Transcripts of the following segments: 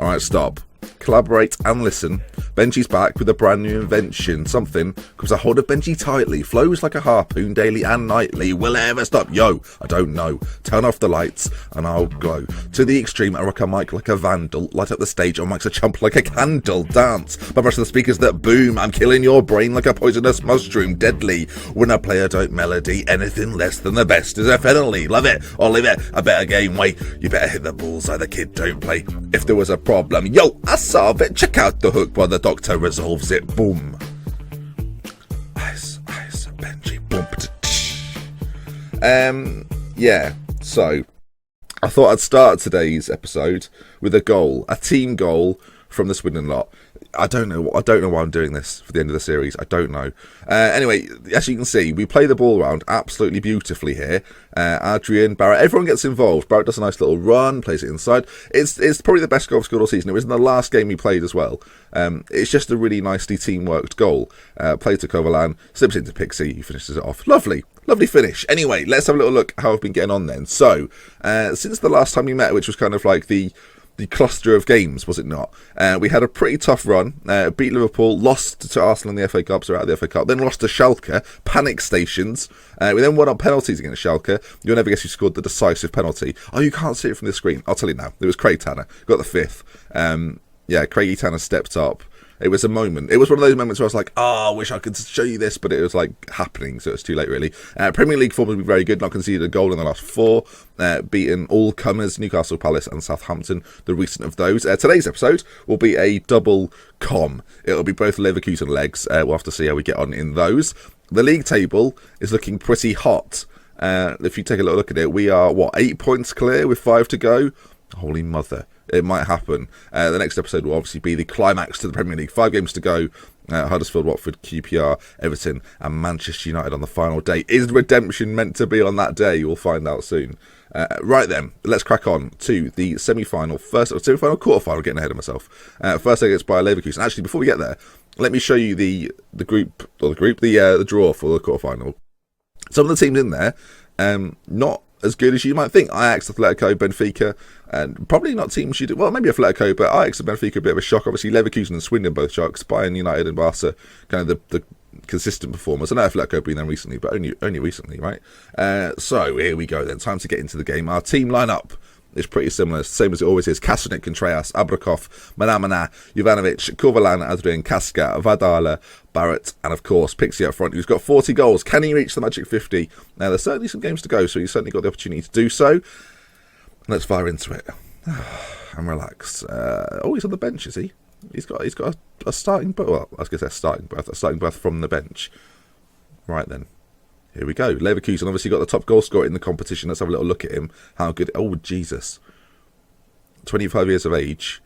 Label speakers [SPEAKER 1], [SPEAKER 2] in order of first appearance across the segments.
[SPEAKER 1] Alright, stop. Collaborate and listen. Benji's back with a brand new invention. Something grabs a hold of Benji tightly, flows like a harpoon daily and nightly. Will it ever stop? Yo, I don't know. Turn off the lights and I'll glow. To the extreme, I rock a mic like a vandal. Light up the stage on mics a chump like a candle. Dance by brush the speakers that boom. I'm killing your brain like a poisonous mushroom. Deadly when I play a dope melody. Anything less than the best is a felony. Love it or leave it. A better game way. You better hit the bullseye. The kid don't play. If there was a problem, yo, I solve it. Check out the hook while the doctor resolves it. Boom. Ice, Benji. Boom. Yeah. So I thought I'd start today's episode with a goal, a team goal from the Swindon lot. I don't know why I'm doing this for the end of the series. I don't know. Anyway, as you can see, we play the ball around absolutely beautifully here. Adrian, Barrett, everyone gets involved. Barrett does a nice little run, plays it inside. It's probably the best goal I've scored all season. It was in the last game we played as well. It's just a really nicely team-worked goal. Played to Kovalan, slips into Pixie, he finishes it off. Lovely finish. Anyway, let's have a little look how I've been getting on then. So, since the last time we met, which was kind of like the cluster of games, was it not? We had a pretty tough run, beat Liverpool, lost to Arsenal in the FA Cup, so out of the FA Cup, then lost to Schalke, panic stations. We then won on penalties against Schalke. You'll never guess who scored the decisive penalty. Oh, you can't see it from the screen. I'll tell you now. It was Craig Tanner, got the fifth. Craigie Tanner stepped up. It was a moment. It was one of those moments where I was like, I wish I could show you this, but it was like happening, so it's too late really. Premier League form has been very good, not conceded a goal in the last four, beaten all comers, Newcastle, Palace and Southampton, the recent of those. Today's episode will be a double com. It'll be both Leverkusen legs. We'll have to see how we get on in those. The league table is looking pretty hot. If you take a little look at it, we are, 8 points clear with 5 to go? Holy mother. It might happen. The next episode will obviously be the climax to the Premier League. 5 games to go. Huddersfield, Watford, QPR, Everton and Manchester United on the final day. Is redemption meant to be on that day? We'll find out soon. Right then, let's crack on to the semi-final. Semi-final, quarter-final, getting ahead of myself. First against Bayer Leverkusen. Actually, before we get there, let me show you the draw for the quarter-final. Some of the teams in there, not as good as you might think. Ajax, Atletico, Benfica, and probably not teams you do. Well, maybe Atletico, but Ajax and Benfica a bit of a shock. Obviously, Leverkusen and Swindon both shocks. Bayern, United, and Barca, kind of the consistent performers. I know Atletico been there recently, but only recently, right? So here we go then. Time to get into the game. Our team lineup is pretty similar, same as it always is. Kasanik, Contreras, Abrakov, Manamana, Jovanovic, Kovalan, Adrian, Kaska, Vadala, Barrett, and of course Pixie up front, who's got 40 goals. Can he reach the magic 50? Now, there's certainly some games to go, so he's certainly got the opportunity to do so. Let's fire into it and relax. He's on the bench, is he? He's got a starting berth. Well, I was going to say a starting berth from the bench. Right then. Here we go. Leverkusen obviously got the top goal scorer in the competition. Let's have a little look at him. How good. Oh, Jesus. 25 years of age.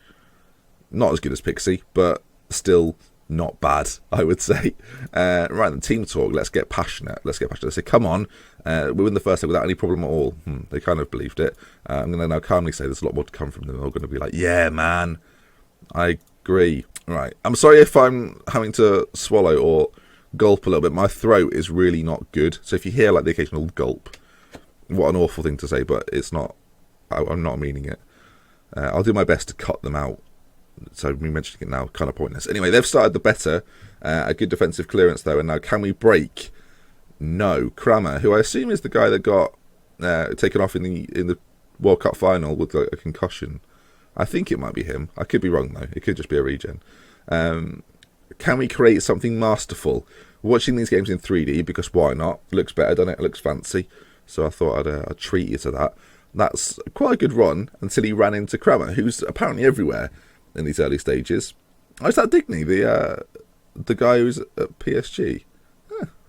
[SPEAKER 1] Not as good as Pixie, but still not bad, I would say. Right, then, team talk. Let's get passionate. Let's say, come on. We win the first leg without any problem at all. They kind of believed it. I'm going to now calmly say there's a lot more to come from them. They're all going to be like, yeah, man. I agree. Right. I'm sorry if I'm having to swallow or gulp a little bit. My throat is really not good, so if you hear like the occasional gulp, what an awful thing to say, but it's not. I'm not meaning it. I'll do my best to cut them out, so me mentioning it now kind of pointless. Anyway, they've started the better. A good defensive clearance though, and now can we break? No. Kramer, who I assume is the guy that got taken off in the World Cup final with a concussion. I think it might be him. I could be wrong though. It could just be a regen. Can we create something masterful? Watching these games in 3D, because why not? Looks better, doesn't it? It looks fancy. So I thought I'd treat you to that. That's quite a good run until he ran into Kramer, who's apparently everywhere in these early stages. Oh, is that Digny, the guy who's at PSG?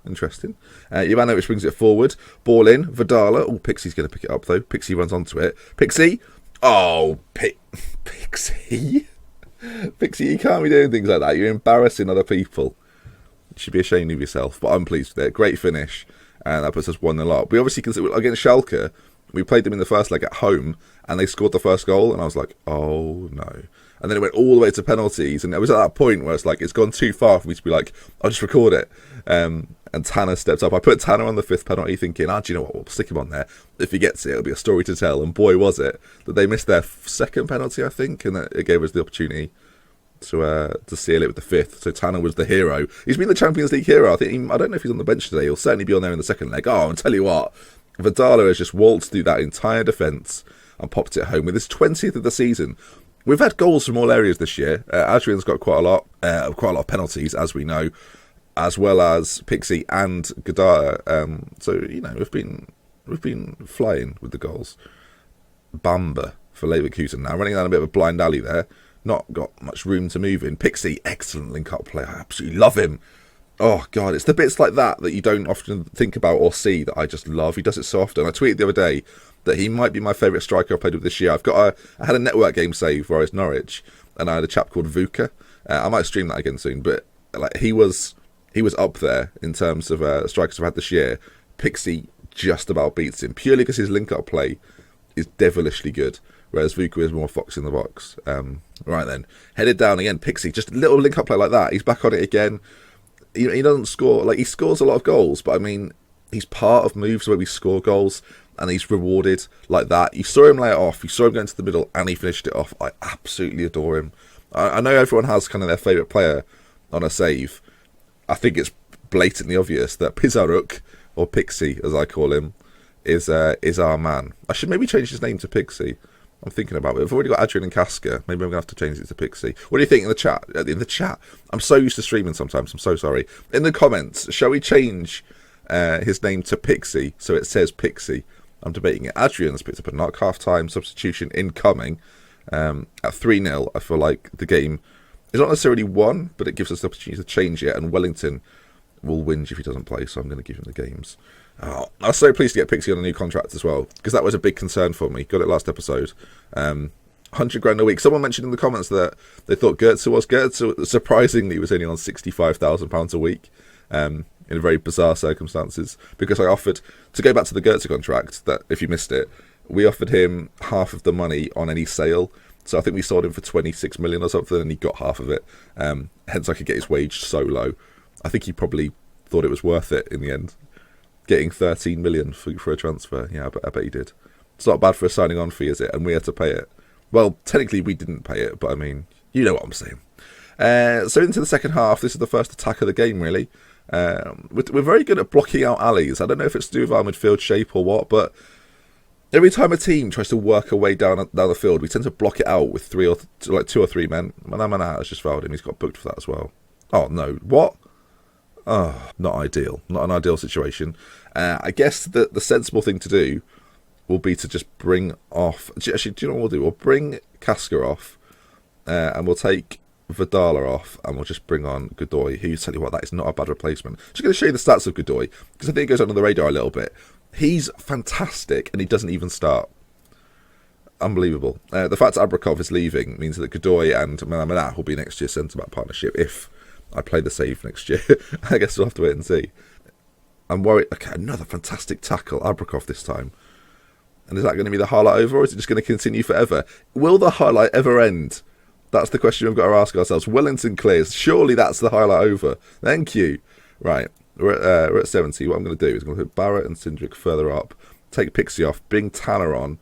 [SPEAKER 1] Interesting. Jovanovic brings it forward. Ball in. Vadala. Oh, Pixie's going to pick it up, though. Pixie runs onto it. Pixie. Oh, Pixie. Pixie, you can't be doing things like that. You're embarrassing other people. You should be ashamed of yourself. But I'm pleased with it. Great finish. And that puts us 1-0 up. We obviously, against Schalke, we played them in the first leg at home, and they scored the first goal, and I was like, oh, no. And then it went all the way to penalties, and it was at that point where it's like, it's gone too far for me to be like, I'll just record it. And and Tanner stepped up. I put Tanner on the 5th penalty thinking, do you know what, we'll stick him on there. If he gets it, it'll be a story to tell. And boy, was it, that they missed their 2nd penalty, I think, and it gave us the opportunity to seal it with the 5th. So Tanner was the hero. He's been the Champions League hero. I don't know if he's on the bench today. He'll certainly be on there in the second leg. I'll tell you what, Vidala has just waltzed through that entire defence and popped it home with his 20th of the season. We've had goals from all areas this year. Adrian's got quite a lot of penalties, as we know, as well as Pixie and Gadara. So we've been flying with the goals. Bamba for Leverkusen now, running down a bit of a blind alley there. Not got much room to move in. Pixie, excellent link-up play. I absolutely love him. Oh, God, it's the bits like that you don't often think about or see that I just love. He does it so often. I tweeted the other day that he might be my favourite striker I've played with this year. I had a network game save where I was Norwich, and I had a chap called Vuka. I might stream that again soon, but he was up there in terms of strikers I've had this year. Pixie just about beats him, purely because his link-up play is devilishly good, whereas Vuka is more fox in the box. Right then, headed down again. Pixie, just a little link-up play like that. He's back on it again. He doesn't score, he scores a lot of goals, but I mean, he's part of moves where we score goals, and he's rewarded like that. You saw him lay it off, you saw him go into the middle, and he finished it off. I absolutely adore him. I know everyone has kind of their favourite player on a save. I think it's blatantly obvious that Pizaruk, or Pixie as I call him, is our man. I should maybe change his name to Pixie. I'm thinking about it. I've already got Adrian and Casca. Maybe I'm going to have to change it to Pixie. What do you think in the chat? I'm so used to streaming sometimes. I'm so sorry. In the comments, shall we change his name to Pixie so it says Pixie? I'm debating it. Adrian's picked up a knock. Half-time substitution incoming. At 3-0, I feel like the game is not necessarily won, but it gives us the opportunity to change it, and Wellington will whinge if he doesn't play, so I'm going to give him the games. I was so pleased to get Pixie on a new contract as well, because that was a big concern for me. Got it last episode. 100 grand a week. Someone mentioned in the comments that they thought Goetze surprisingly was only on £65,000 a week, in very bizarre circumstances, because I offered, to go back to the Goetze contract, that if you missed it, we offered him half of the money on any sale. So I think we sold him for 26 million or something, and he got half of it. Hence I could get his wage so low. I think he probably thought it was worth it in the end. Getting 13 million for a transfer. Yeah, I bet he did. It's not bad for a signing on fee, is it? And we had to pay it. Well, technically we didn't pay it, but I mean, you know what I'm saying. So into the second half, this is the first attack of the game, really. We're very good at blocking out alleys. I don't know if it's to do with our midfield shape or what, but every time a team tries to work a way down the field, we tend to block it out with 2 or 3 men. Manamana has just fouled him. He's got booked for that as well. Oh, no. What? Oh, not ideal. Not an ideal situation. I guess the sensible thing to do will be to just bring off... Actually, do you know what we'll do? We'll bring Casca off, and we'll take Vidala off, and we'll just bring on Godoy, who, tell you what, that is not a bad replacement. Just going to show you the stats of Godoy, because I think it goes under the radar a little bit. He's fantastic, and he doesn't even start. Unbelievable. The fact Abrakov is leaving means that Godoy and Manamana will be next year's centre-back partnership if I play the save next year. I guess we'll have to wait and see. I'm worried. Okay, another fantastic tackle. Abrakov this time. And is that going to be the highlight over, or is it just going to continue forever? Will the highlight ever end? That's the question we've got to ask ourselves. Wellington clears. Surely that's the highlight over. Thank you. Right. We're at 70. What I'm going to do is I'm going to put Barrett and Sindrick further up. Take Pixie off. Bring Tanner on.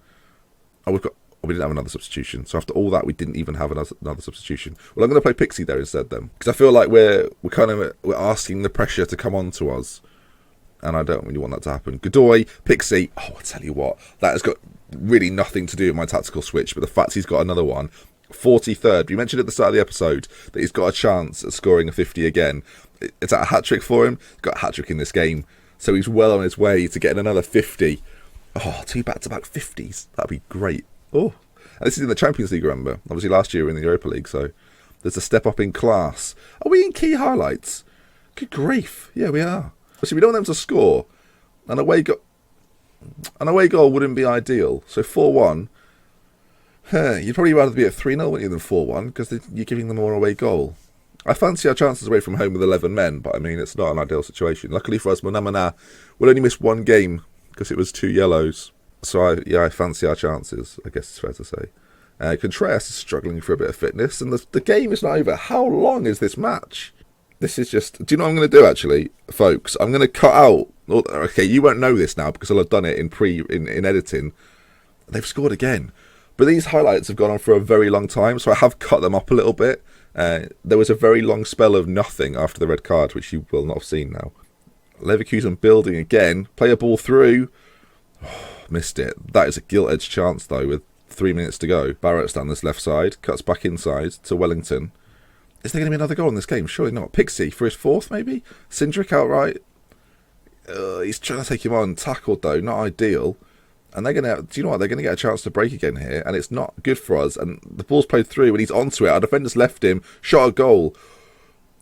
[SPEAKER 1] Oh, we didn't have another substitution. So after all that, we didn't even have another substitution. Well, I'm going to play Pixie there instead then, because I feel like we're asking the pressure to come on to us, and I don't really want that to happen. Godoy, Pixie. Oh, I tell you what, that has got really nothing to do with my tactical switch, but the fact he's got another one. 43rd. We mentioned at the start of the episode that he's got a chance at scoring a 50 again. Is that a hat-trick for him? He's got a hat-trick in this game, so he's well on his way to getting another 50. Oh, 2 back-to-back 50s. That'd be great. Oh, and this is in the Champions League, remember? Obviously last year we were in the Europa League, so there's a step up in class. Are we in key highlights? Good grief. Yeah, we are. See, we don't want them to score. An away goal wouldn't be ideal. So 4-1. You'd probably rather be at 3-0, wouldn't you, than 4-1, because you're giving them more away goal. I fancy our chances away from home with 11 men, but I mean, it's not an ideal situation. Luckily for us, Manamana will only miss 1 game because it was 2 yellows. So, I fancy our chances, I guess it's fair to say. Contreras is struggling for a bit of fitness, and the game is not over. How long is this match? This is just... Do you know what I'm going to do, actually, folks? I'm going to cut out... Okay, you won't know this now because I'll have done it in editing. They've scored again. But these highlights have gone on for a very long time, so I have cut them up a little bit. There was a very long spell of nothing after the red card, which you will not have seen now. Leverkusen building again. Play a ball through. Oh, missed it. That is a gilt-edged chance, though, with 3 minutes to go. Barrett's down this left side. Cuts back inside to Wellington. Is there going to be another goal in this game? Surely not. Pixie for his fourth, maybe? Cindric outright. He's trying to take him on. Tackled, though. Not ideal. And they're going to... Do you know what? They're going to get a chance to break again here. And it's not good for us. And the ball's played through and he's onto it. Our defender's left him. Shot a goal.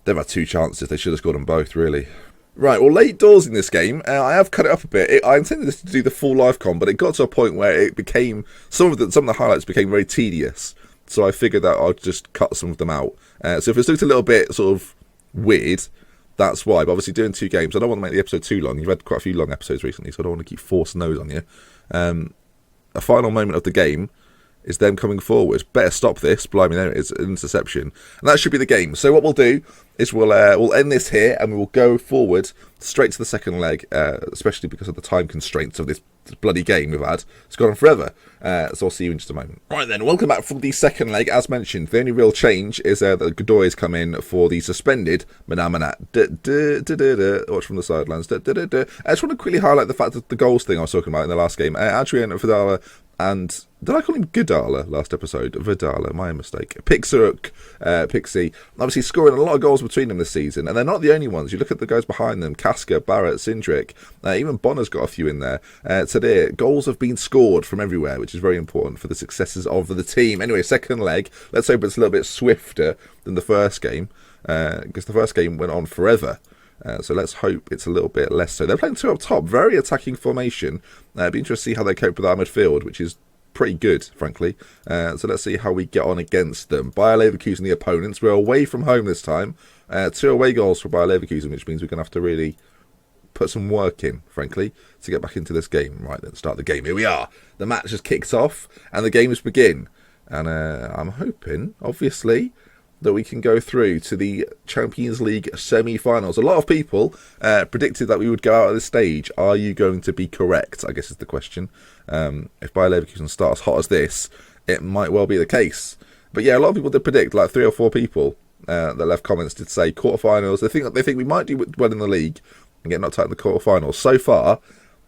[SPEAKER 1] They've had 2 chances. They should have scored them both, really. Right, well, late doors in this game. I have cut it up a bit. I intended this to do the full live com, but it got to a point where it became... Some of the highlights became very tedious. So I figured that I'd just cut some of them out. So if it's looked a little bit sort of weird, that's why. But obviously doing 2 games, I don't want to make the episode too long. You've had quite a few long episodes recently, so I don't want to keep forcing those on you. A final moment of the game is them coming forward. Better stop this. Blimey, there it is, an interception. And that should be the game. So what we'll do is we'll end this here and we will go forward straight to the second leg, especially because of the time constraints of this bloody game we've had. It's gone on forever. So I'll see you in just a moment. Right then, welcome back from the second leg. As mentioned, the only real change is that Godoy has come in for the suspended Manamana. Watch from the sidelines. I just want to quickly highlight the fact that the goals thing I was talking about in the last game. Adrian Vidala and... Did I call him Godala last episode? Vidala, my mistake. Pixie, obviously scoring a lot of goals between them this season, and they're not the only ones. You look at the guys behind them, Casca, Barrett, Cindric, even Bonner's got a few in there. Today, goals have been scored from everywhere, which is very important for the successes of the team. Anyway, second leg, let's hope it's a little bit swifter than the first game, because the first game went on forever. So let's hope it's a little bit less so. They're playing 2 up top, very attacking formation. It'd be interesting to see how they cope with our midfield, which is pretty good, frankly. So let's see how we get on against them. Bayer Leverkusen, the opponents. We're away from home this time. 2 away goals for Bayer Leverkusen, which means we're going to have to really put some work in, frankly, to get back into this game. Right, then start the game. Here we are. The match has kicked off and the games begin. And I'm hoping, obviously, that we can go through to the Champions League semi-finals. A lot of people predicted that we would go out at this stage. Are you going to be correct, I guess is the question. If Bayer Leverkusen start as hot as this, it might well be the case. But yeah, a lot of people did predict, like 3 or 4 people that left comments did say quarterfinals. They think we might do well in the league and get knocked out in the quarterfinals. So far,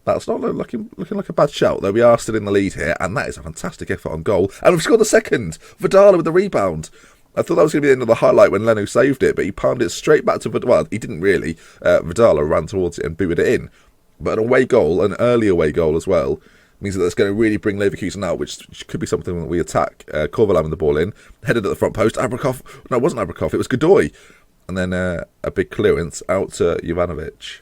[SPEAKER 1] that's not looking like a bad shout, though we are still in the lead here, and that is a fantastic effort on goal. And we've scored the second. Vidala with the rebound. I thought that was going to be the end of the highlight when Leno saved it, but he palmed it straight back to Vidala. Well, he didn't really. Vidala ran towards it and booted it in. But an away goal, an early away goal as well, means that that's going to really bring Leverkusen out, which could be something that we attack. Korvalam with the ball in, headed at the front post. Abrakov, no, it wasn't Abrakov, it was Godoy. And then a big clearance out to Jovanovic.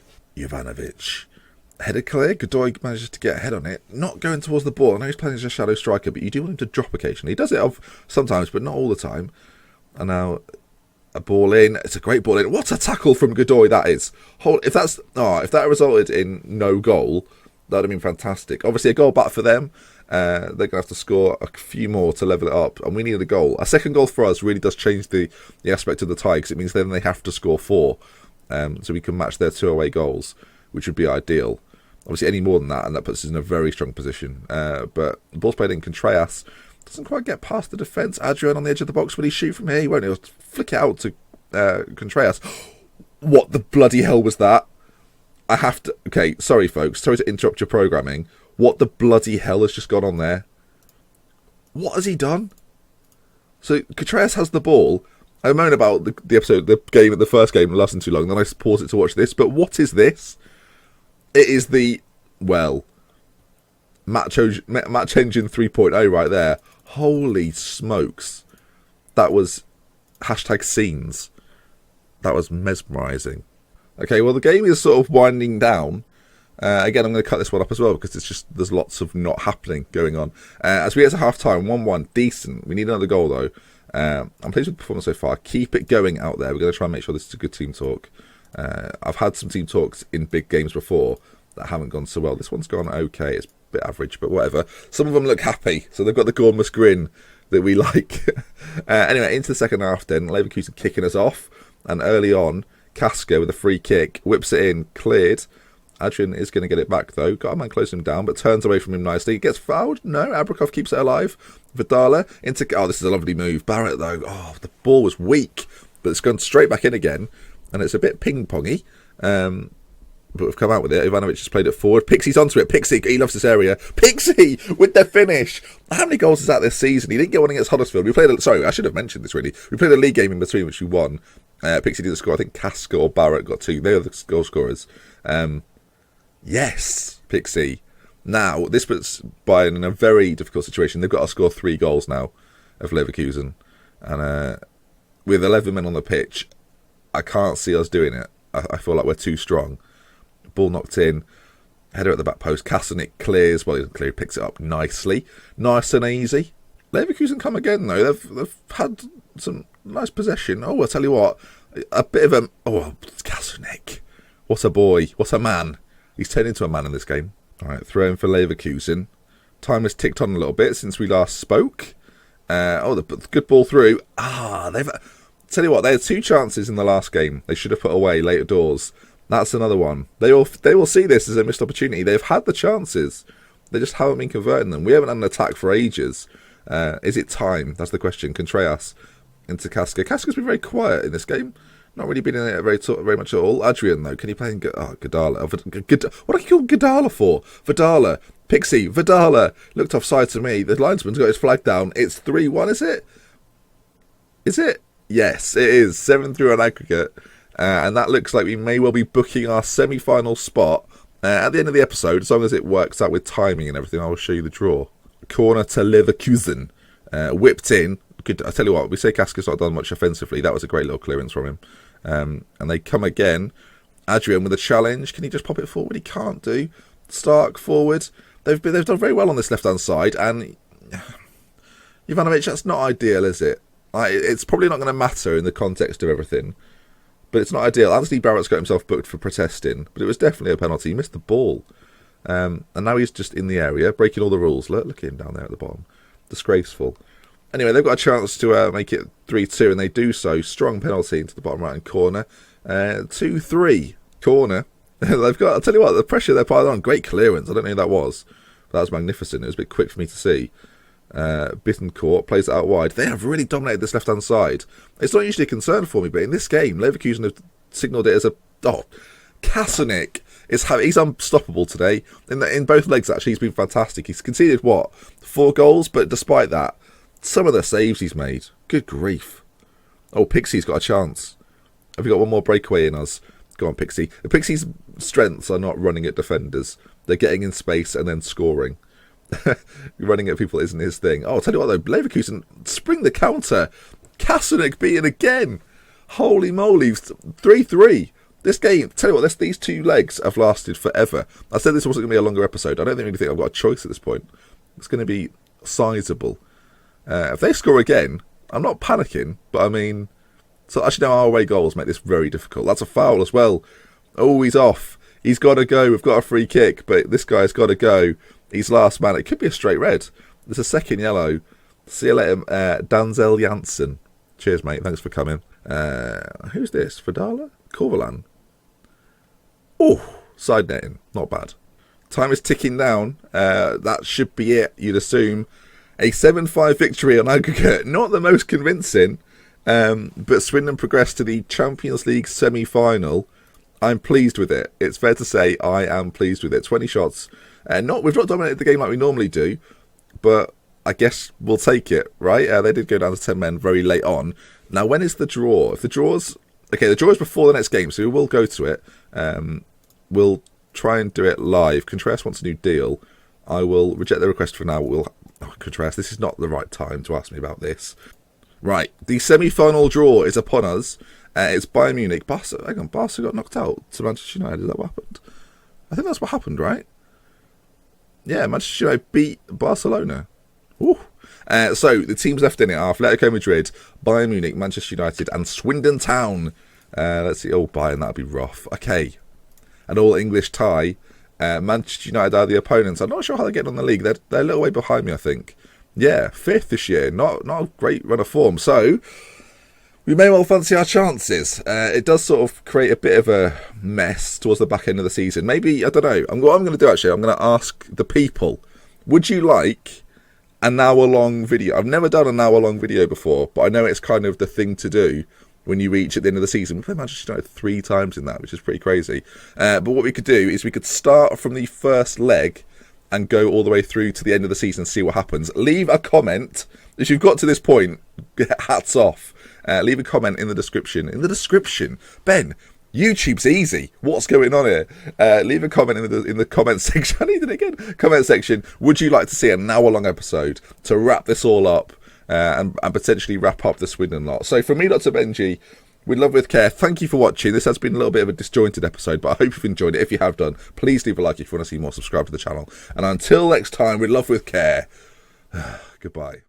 [SPEAKER 1] Headed clear, Godoy manages to get ahead on it, not going towards the ball. I know he's playing as a shadow striker, but you do want him to drop occasionally. He does it sometimes, but not all the time. And now a ball in. It's a great ball in. What a tackle from Godoy that is. If that resulted in no goal, that would have been fantastic. Obviously, a goal back for them. They're going to have to score a few more to level it up, and we need a goal. A second goal for us really does change the aspect of the tie, because it means then they have to score 4, so we can match their 2 away goals, which would be ideal. Obviously, any more than that, and that puts us in a very strong position. But the ball's played in. Contreras doesn't quite get past the defence. Adrian on the edge of the box. Will he shoot from here? He won't. He'll flick it out to Contreras. What the bloody hell was that? I have to... Okay, sorry, folks. Sorry to interrupt your programming. What the bloody hell has just gone on there? What has he done? So, Contreras has the ball. I moan about the first game lasting too long, then I pause it to watch this. But what is this? It is the, well, Match Engine 3.0 right there. Holy smokes. That was #scenes. That was mesmerising. Okay, well, the game is sort of winding down. Again, I'm going to cut this one up as well because it's just there's lots of not happening going on. As we get to half-time, 1-1, decent. We need another goal, though. I'm pleased with the performance so far. Keep it going out there. We're going to try and make sure this is a good team talk. I've had some team talks in big games before that haven't gone so well. This one's gone okay. It's a bit average, but whatever. Some of them look happy, so they've got the gormless grin that we like. Anyway, into the second half then. Leverkusen kicking us off, and early on, Casca with a free kick, whips it in, cleared. Adrian is going to get it back though. Got a man close him down, but turns away from him nicely. Gets fouled. No, Abrakov keeps it alive. Vidala into. Oh, this is a lovely move. Barrett though. Oh, the ball was weak, but it's gone straight back in again, and it's a bit ping-pongy. But we've come out with it. Ivanovic has played it forward. Pixie's onto it. Pixie, he loves this area. Pixie with the finish. How many goals is that this season? He didn't get one against Huddersfield. Sorry, I should have mentioned this really. We played a league game in between, which we won. Pixie didn't score. I think Casca or Barrett got 2. They are the goal scorers. Yes, Pixie. Now, this puts Bayern in a very difficult situation. They've got to score 3 goals now of Leverkusen. And with 11 men on the pitch, I can't see us doing it. I feel like we're too strong. Ball knocked in. Header at the back post. Kasanik clears. Well, he doesn't clear. He picks it up nicely. Nice and easy. Leverkusen come again, though. They've had some nice possession. Oh, I'll tell you what. A bit of a... Oh, Kasanik. What a boy. What a man. He's turned into a man in this game. All right, throw in for Leverkusen. Time has ticked on a little bit since we last spoke. The good ball through. They've... Tell you what, they had 2 chances in the last game. They should have put away later doors. That's another one. They will see this as a missed opportunity. They've had the chances. They just haven't been converting them. We haven't had an attack for ages. Is it time? That's the question. Contreras into Casca. Casca's been very quiet in this game. Not really been in it very much at all. Adrian, though, can he play in Godala? What do you call Godala for? Vidala. Pixie. Vidala. Looked offside to me. The linesman's got his flag down. It's 3-1, is it? Is it? Yes, it is. 7-3 on aggregate. And that looks like we may well be booking our semi-final spot at the end of the episode, as long as it works out with timing and everything. I will show you the draw. Corner to Leverkusen. Whipped in. I tell you what, we say Casca's not done much offensively. That was a great little clearance from him. And they come again. Adrian with a challenge. Can he just pop it forward? He can't do. Stark forward. They've done very well on this left-hand side. And Ivanovic, that's not ideal, is it? It's probably not going to matter in the context of everything. But it's not ideal. Anthony Barrett's got himself booked for protesting, but it was definitely a penalty. He missed the ball. And now he's just in the area, breaking all the rules. Look at him down there at the bottom. Disgraceful. Anyway, they've got a chance to make it 3-2, and they do so. Strong penalty into the bottom right-hand corner. 2-3. Corner. They've got, I'll tell you what, the pressure they're piling on. Great clearance. I don't know who that was. But that was magnificent. It was a bit quick for me to see. Bittencourt plays it out wide. They have really dominated this left-hand side. It's not usually a concern for me, but in this game, Leverkusen have signalled it as a... Kasanik he's unstoppable today. In both legs, actually, he's been fantastic. He's conceded, 4 goals? But despite that, some of the saves he's made. Good grief. Oh, Pixie's got a chance. Have we got one more breakaway in us? Go on, Pixie. Pixie's strengths are not running at defenders. They're getting in space and then scoring. Running at people isn't his thing. I'll tell you what though, Leverkusen spring the counter. Kasanik beaten again. Holy moly, 3-3. This game, tell you what, these 2 legs have lasted forever. I said this wasn't going to be a longer episode. I don't really think I've got a choice at this point. It's going to be sizable. If they score again, I'm not panicking, but I mean, so actually now our away goals make this very difficult. That's a foul as well. Oh, he's off. He's got to go. We've got a free kick, but this guy's got to go. He's last man. It could be a straight red. There's a second yellow. See you later, Danzel Janssen. Cheers, mate. Thanks for coming. Who's this? Vidala? Corvalan? Oh, side netting. Not bad. Time is ticking down. That should be it, you'd assume. A 7-5 victory on aggregate. Not the most convincing, but Swindon progressed to the Champions League semi-final. I'm pleased with it. It's fair to say I am pleased with it. 20 shots. We've not dominated the game like we normally do, but I guess we'll take it, right? They did go down to 10 men very late on. Now, when is the draw? If the draw's... Okay, the draw is before the next game, so we will go to it. We'll try and do it live. Contreras wants a new deal. I will reject the request for now. Contreras, this is not the right time to ask me about this. Right, the semi-final draw is upon us. It's Bayern Munich. Barca got knocked out to Manchester United. Is that what happened? I think that's what happened, right? Yeah, Manchester United beat Barcelona. Ooh. So the teams left in it are Atletico Madrid, Bayern Munich, Manchester United, and Swindon Town. Let's see. Oh, Bayern, that'd be rough. Okay. An all-English tie. Manchester United are the opponents. I'm not sure how they're getting on the league. They're a little way behind me, I think. Yeah, 5th this year. Not a great run of form. So we may well fancy our chances. It does sort of create a bit of a mess towards the back end of the season. Maybe, I don't know. What I'm going to do actually, I'm going to ask the people, would you like an hour-long video? I've never done an hour-long video before, but I know it's kind of the thing to do when you reach at the end of the season. We played Manchester United 3 times in that, which is pretty crazy. But what we could do is we could start from the first leg and go all the way through to the end of the season and see what happens. Leave a comment. If you've got to this point, hats off. Leave a comment in the description. In the description? Ben, YouTube's easy. What's going on here? Leave a comment in the comment section. I need it again. Comment section. Would you like to see an hour-long episode to wrap this all up and potentially wrap up the Swindon lot? So from me, Dr. Benji, with love, with care, thank you for watching. This has been a little bit of a disjointed episode, but I hope you've enjoyed it. If you have done, please leave a like if you want to see more. Subscribe to the channel. And until next time, with love, with care, goodbye.